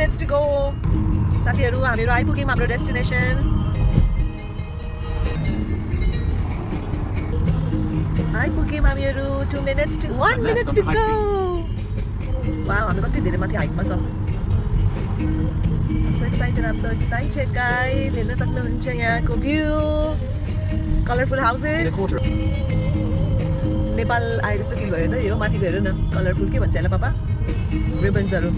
minutes to go. साथीहरु हामीहरु आइपुग्यौं हाम्रो destination. आइपुग्यौं हामीहरु 2 minutes to 1 minute to go. Wow, हामी कति धेरै माथि हाइटमा छौं. I'm so excited guys. हेर्न सक्नुहुन्छ यहाँको भ्यू. Colorful houses. नेपाल आए जस्तो फिल भयो त यो माथि गएर न. कलरफुल के भन्छ यसलाई पापा? रिबन्सहरु.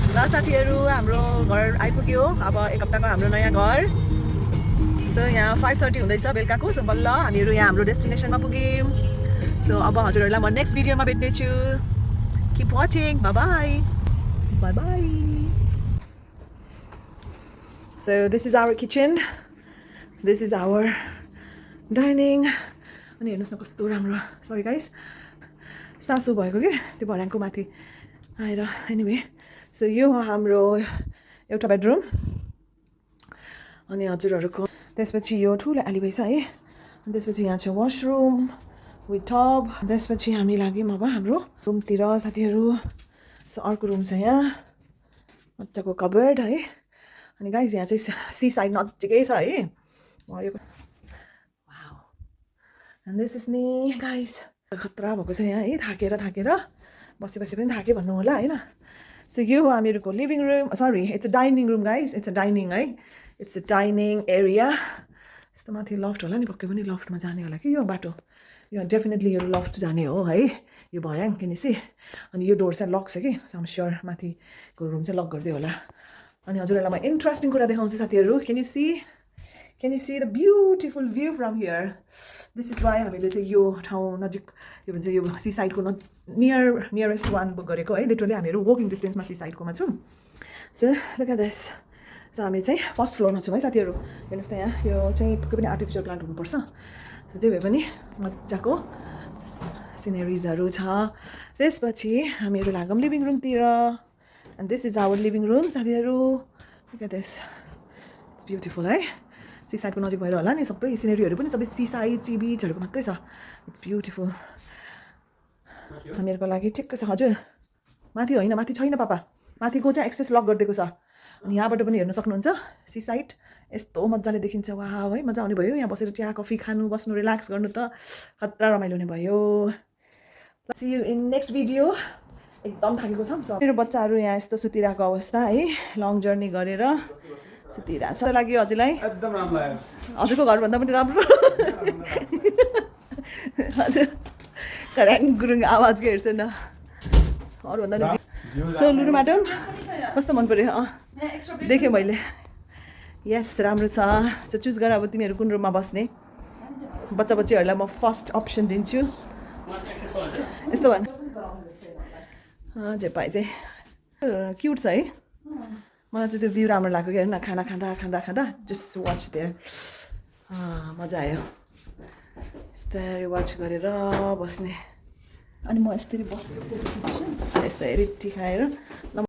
ल साथीहरु हाम्रो घर आइपुग्यो. अब एक हप्ताको हाम्रो नयाँ घर. सो यहाँ 5:30 हुँदैछ बेलुकाको. सो बल्ल हामीहरु यहाँ हाम्रो डेस्टिनेसनमा पुग्यौं. सो अब हजुरहरुलाई म नेक्स्ट भिडियोमा भेट्ने छु. Keep watching. Bye bye. Bye bye. So this is our kitchen. This is our dining. अनि हेर्नुस् न कस्तो राम्रो. Sorry guys. सासु भएको के त्यो भर्याङको माथि आएर. Anyway, so यो हाम्रो एउटा बेडरुम. अनि हजुरहरुको त्यसपछि यो ठुलो alleyway छ है. अनि त्यसपछि यहाँ छ washroom with tub. त्यसपछि हामी लाग्यौं अब हाम्रो रुमतिर साथीहरु. सो अर्को रुम छ यहाँ. मज्जाको कबर्ड है. अनि गाइस यहाँ चाहिँ सी साइड नजिकै छ है. Wow. And this is me guys. खतरा भएको छ यहाँ है. थाकेर बसी पनि थाके भन्नु होला हैन. So यो हो हामीहरुको living room. Sorry, it's a dining room guys. It's a dining है. It's a dining area. यस्तो माथि लफ्ट होला नि. पक्कै पनि लफ्टमा जाने होला कि यो बाटो. यो डेफिनेटली यो लफ्ट जाने हो है. यो भर्याङ किनेसी. अनि यो डोर चाहिँ लक छ कि. So I'm sure माथिको रुम चाहिँ लक गर्दै होला. अनि हजुरहरुलाई म इन्ट्रेस्टिङ कुरा देखाउँछु साथीहरु. Can you see the beautiful view from here? This is why हामीले चाहिँ यो ठाउँ नजिक के भन्छ यो सी साइडको nearest one बुक गरेको है. लिटरली हामीहरु वकिङ डिस्टेन्समा सी साइडकोमा छौं. So look at this. So हामी चाहिँ फर्स्ट फ्लोरमा छौं है साथीहरु. हेर्नुस् त यहाँ यो चाहिँ पक्कै पनि आर्टिफिशियल प्लान्ट हुनुपर्छ. सो त्यही भए पनि मज्जाको सिनेरिजहरु छ. त्यसपछि हामीहरु लागौं living रुमतिर. And this is our living room साथीहरु. Look at this. It's beautiful है. सी साइडको नजिक भएर होला नि सबै सिनेरीहरु पनि सबै सी साइड सी बीचहरुको मात्रै छ. It's beautiful. हामीहरुको लागि ठिक्क छ. हजुर माथि होइन, माथि छैन पापा. माथिको चाहिँ एक्सेस लक गरिदिएको छ. अनि यहाँबाट पनि हेर्न सक्नुहुन्छ सी साइड यस्तो मज्जाले देखिन्छ. वाउ है, मजा आउने भयो यहाँ बसेर चिया कफी खानु बस्नु रिल्याक्स गर्नु त खतरा रमाइलो हुने भयो. See you in next video. एकदम थाकेको छम. मेरो बच्चाहरु यहाँ यस्तो सुतिरहेको अवस्था है. लङ जर्नी गरेर सुतिरहेछ. कस्तो लाग्यो हजुरलाई? एकदम राम्रो लाग्यो. हजुरको घर भन्दा पनि राम्रो. हजुर कराङ गुरुङ आवाज के हेर्छ न. अरु भन्दा नि. सो लुनु म्याडम कस्तो मन पर्यो? देखेँ मैले. यस राम्रो छ. सो चुज गर अब तिमीहरु कुन रुममा बस्ने. बच्चाहरुलाई म फर्स्ट अप्सन दिन्छु. यस्तो भन. जे पाइदे क्यूट छ है. मलाई चाहिँ त्यो भ्यू राम्रो लाग्यो कि. हेर्न खाना खाँदा जस्ट वाच देयर. मजा आयो. यस्तै वाच गरेर बस्ने. अनि म यस्तरी बसेर फोटो खिच्छु. यस्तै रिट्टी खाएर